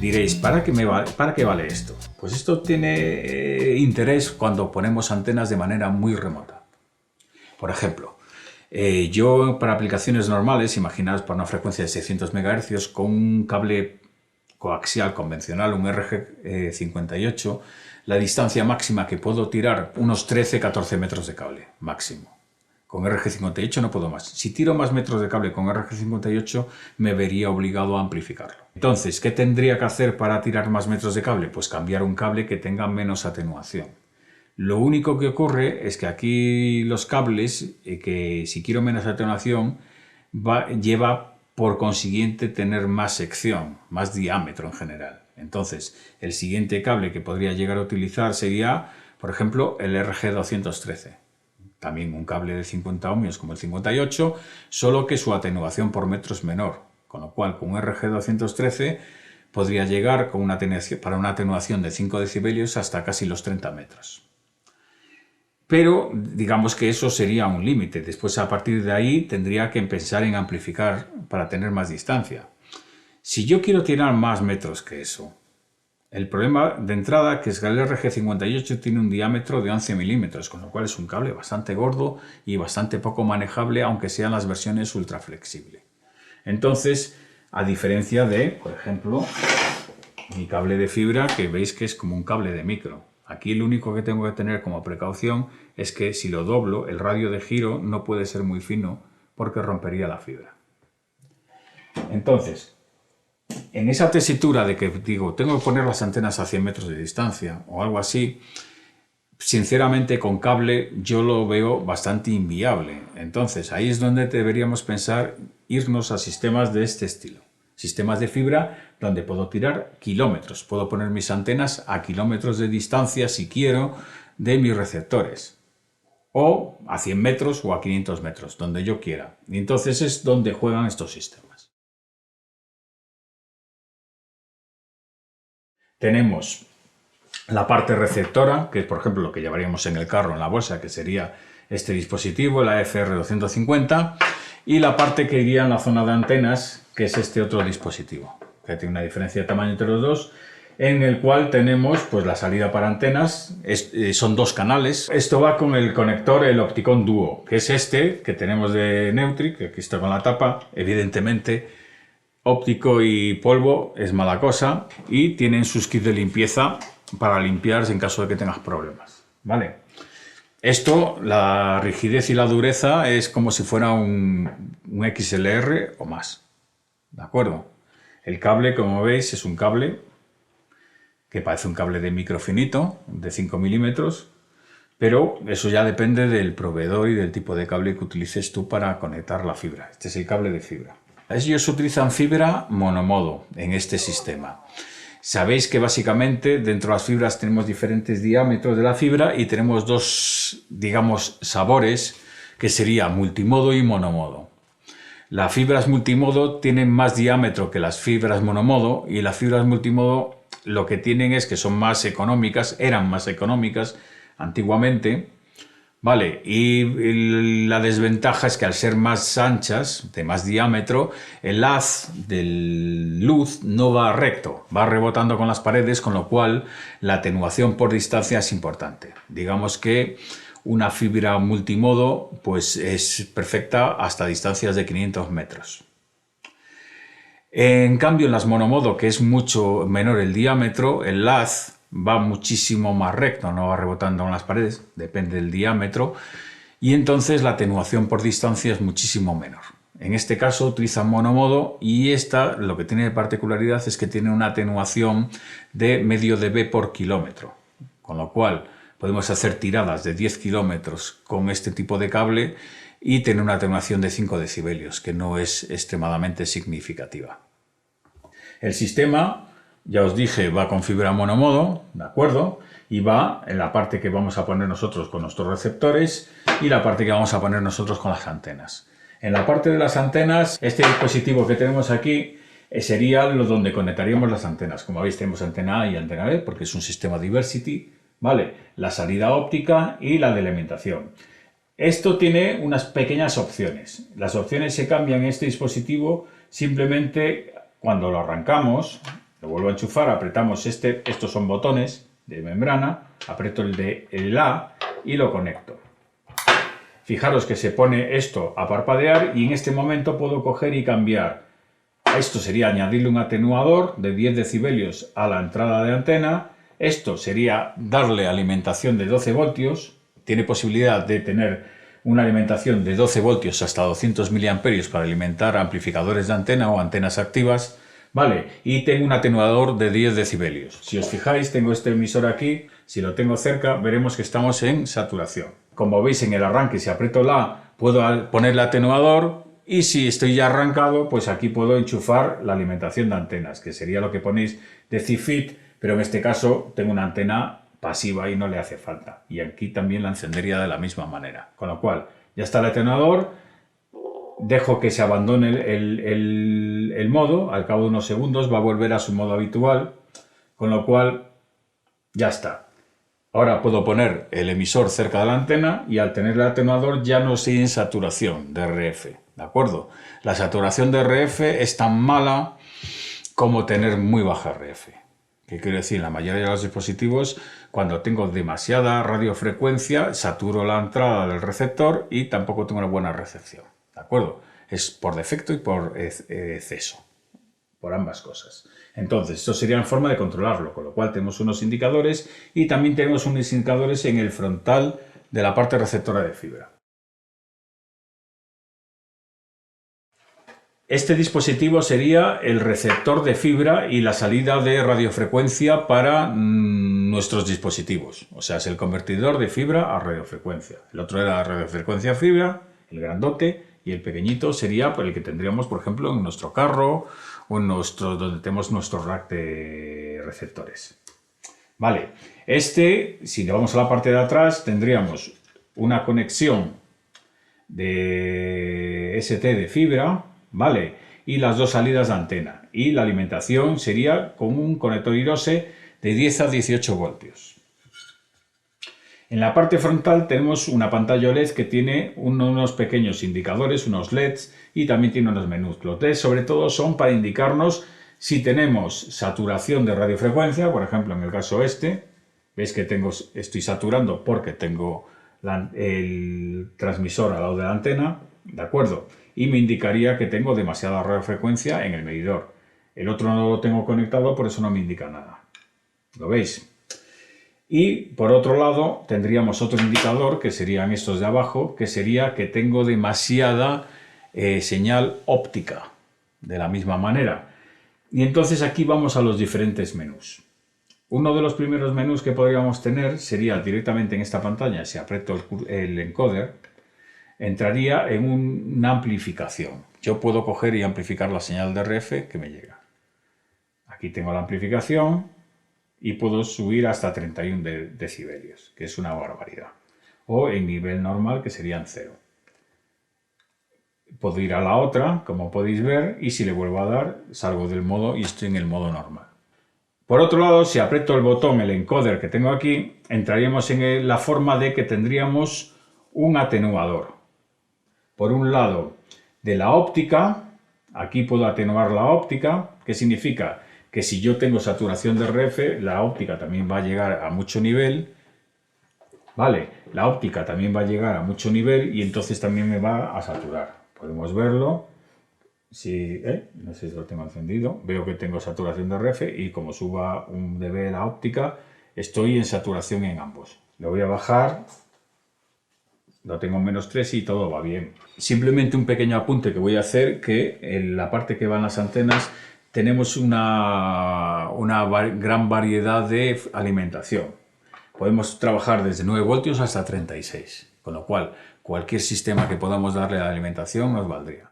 Diréis, ¿para qué vale esto? Pues esto tiene interés cuando ponemos antenas de manera muy remota. Por ejemplo, yo para aplicaciones normales, imaginaos para una frecuencia de 600 MHz con un cable coaxial convencional, un RG58, la distancia máxima que puedo tirar, unos 13-14 metros de cable máximo. Con RG58 no puedo más. Si tiro más metros de cable con RG58 me vería obligado a amplificarlo. Entonces, ¿qué tendría que hacer para tirar más metros de cable? Pues cambiar un cable que tenga menos atenuación. Lo único que ocurre es que aquí los cables, que si quiero menos atenuación, lleva por consiguiente tener más sección, más diámetro en general. Entonces, el siguiente cable que podría llegar a utilizar sería, por ejemplo, el RG213. También un cable de 50 ohmios como el 58, solo que su atenuación por metro es menor, con lo cual con un RG213 podría llegar con para una atenuación de 5 decibelios hasta casi los 30 metros. Pero digamos que eso sería un límite. Después, a partir de ahí, tendría que pensar en amplificar para tener más distancia. Si yo quiero tirar más metros que eso, el problema de entrada que es que el RG58 tiene un diámetro de 11 milímetros, con lo cual es un cable bastante gordo y bastante poco manejable, aunque sean las versiones ultra flexible. Entonces, a diferencia de, por ejemplo, mi cable de fibra, que veis que es como un cable de micro. Aquí lo único que tengo que tener como precaución es que si lo doblo, el radio de giro no puede ser muy fino porque rompería la fibra. Entonces, en esa tesitura de que digo, tengo que poner las antenas a 100 metros de distancia o algo así, sinceramente con cable yo lo veo bastante inviable. Entonces ahí es donde deberíamos pensar irnos a sistemas de este estilo. Sistemas de fibra donde puedo tirar kilómetros. Puedo poner mis antenas a kilómetros de distancia si quiero de mis receptores. O a 100 metros o a 500 metros, donde yo quiera. Y entonces es donde juegan estos sistemas. Tenemos la parte receptora, que es por ejemplo lo que llevaríamos en el carro, en la bolsa, que sería este dispositivo, el AFR250, y la parte que iría en la zona de antenas, que es este otro dispositivo, que tiene una diferencia de tamaño entre los dos, en el cual tenemos pues la salida para antenas, son dos canales. Esto va con el conector, el Opticon Duo, que es este que tenemos de Neutrik, que aquí está con la tapa, evidentemente. Óptico y polvo es mala cosa y tienen sus kits de limpieza para limpiar en caso de que tengas problemas, ¿vale? Esto, la rigidez y la dureza es como si fuera un XLR o más, ¿de acuerdo? El cable, como veis, es un cable que parece un cable de micro finito, de 5 milímetros, pero eso ya depende del proveedor y del tipo de cable que utilices tú para conectar la fibra. Este es el cable de fibra. Ellos utilizan fibra monomodo en este sistema. Sabéis que básicamente dentro de las fibras tenemos diferentes diámetros de la fibra y tenemos dos, digamos, sabores que sería multimodo y monomodo. Las fibras multimodo tienen más diámetro que las fibras monomodo y las fibras multimodo lo que tienen es que son más económicas, eran más económicas antiguamente. Vale, y la desventaja es que al ser más anchas, de más diámetro, el haz de luz no va recto, va rebotando con las paredes, con lo cual la atenuación por distancia es importante. Digamos que una fibra multimodo pues es perfecta hasta distancias de 500 metros. En cambio, en las monomodo, que es mucho menor el diámetro, el haz va muchísimo más recto, no va rebotando en las paredes, depende del diámetro, y entonces la atenuación por distancia es muchísimo menor. En este caso utilizan monomodo y esta lo que tiene de particularidad es que tiene una atenuación de medio dB por kilómetro, con lo cual podemos hacer tiradas de 10 kilómetros con este tipo de cable y tener una atenuación de 5 decibelios, que no es extremadamente significativa. El sistema, ya os dije, va con fibra monomodo, ¿de acuerdo? Y va en la parte que vamos a poner nosotros con nuestros receptores y la parte que vamos a poner nosotros con las antenas. En la parte de las antenas, este dispositivo que tenemos aquí sería donde conectaríamos las antenas. Como veis, tenemos antena A y antena B, porque es un sistema Diversity, ¿vale? La salida óptica y la de alimentación. Esto tiene unas pequeñas opciones. Las opciones se cambian en este dispositivo simplemente cuando lo arrancamos. Lo vuelvo a enchufar, apretamos estos son botones de membrana, aprieto el de A y lo conecto. Fijaros que se pone esto a parpadear y en este momento puedo coger y cambiar. Esto sería añadirle un atenuador de 10 decibelios a la entrada de antena. Esto sería darle alimentación de 12 voltios. Tiene posibilidad de tener una alimentación de 12 voltios hasta 200 miliamperios para alimentar amplificadores de antena o antenas activas. Vale, y tengo un atenuador de 10 decibelios. Si os fijáis, tengo este emisor aquí. Si lo tengo cerca, veremos que estamos en saturación. Como veis, en el arranque, si aprieto la A, puedo poner el atenuador. Y si estoy ya arrancado, pues aquí puedo enchufar la alimentación de antenas, que sería lo que ponéis de CFIT, pero en este caso tengo una antena pasiva y no le hace falta. Y aquí también la encendería de la misma manera. Con lo cual, ya está el atenuador, dejo que se abandone el modo, al cabo de unos segundos va a volver a su modo habitual, con lo cual ya está. Ahora puedo poner el emisor cerca de la antena y al tener el atenuador ya no estoy en saturación de RF, ¿de acuerdo? La saturación de RF es tan mala como tener muy baja RF. ¿Qué quiero decir? En la mayoría de los dispositivos, cuando tengo demasiada radiofrecuencia, saturo la entrada del receptor y tampoco tengo una buena recepción, ¿de acuerdo? Es por defecto y por exceso, por ambas cosas. Entonces, esto sería en forma de controlarlo, con lo cual tenemos unos indicadores y también tenemos unos indicadores en el frontal de la parte receptora de fibra. Este dispositivo sería el receptor de fibra y la salida de radiofrecuencia para nuestros dispositivos. O sea, es el convertidor de fibra a radiofrecuencia. El otro era radiofrecuencia a fibra, el grandote, y el pequeñito sería el que tendríamos, por ejemplo, en nuestro carro o en donde tenemos nuestro rack de receptores. Vale, si le vamos a la parte de atrás, tendríamos una conexión de ST de fibra, ¿vale? Y las dos salidas de antena. Y la alimentación sería con un conector IROSE de 10 a 18 voltios. En la parte frontal tenemos una pantalla OLED que tiene unos pequeños indicadores, unos LEDs y también tiene unos menús. Los LEDs sobre todo son para indicarnos si tenemos saturación de radiofrecuencia, por ejemplo en el caso veis que estoy saturando porque tengo el transmisor al lado de la antena, ¿de acuerdo? Y me indicaría que tengo demasiada radiofrecuencia en el medidor. El otro no lo tengo conectado, por eso no me indica nada. ¿Lo veis? Y por otro lado tendríamos otro indicador, que serían estos de abajo, que sería que tengo demasiada señal óptica, de la misma manera. Y entonces aquí vamos a los diferentes menús. Uno de los primeros menús que podríamos tener sería directamente en esta pantalla, si aprieto el encoder, entraría en una amplificación. Yo puedo coger y amplificar la señal de RF que me llega. Aquí tengo la amplificación. Y puedo subir hasta 31 decibelios, que es una barbaridad. O en nivel normal, que serían 0. Puedo ir a la otra, como podéis ver, y si le vuelvo a dar, salgo del modo y estoy en el modo normal. Por otro lado, si aprieto el botón, el encoder que tengo aquí, entraríamos en la forma de que tendríamos un atenuador. Por un lado, de la óptica, aquí puedo atenuar la óptica, que significa que si yo tengo saturación de RF, la óptica también va a llegar a mucho nivel, ¿vale? La óptica también va a llegar a mucho nivel y entonces también me va a saturar. Podemos verlo, no sé si lo tengo encendido, veo que tengo saturación de RF y como suba un dB la óptica, estoy en saturación en ambos. Lo voy a bajar, lo tengo en -3 y todo va bien. Simplemente un pequeño apunte que voy a hacer, que en la parte que van las antenas, tenemos una gran variedad de alimentación. Podemos trabajar desde 9 voltios hasta 36, con lo cual cualquier sistema que podamos darle a la alimentación nos valdría.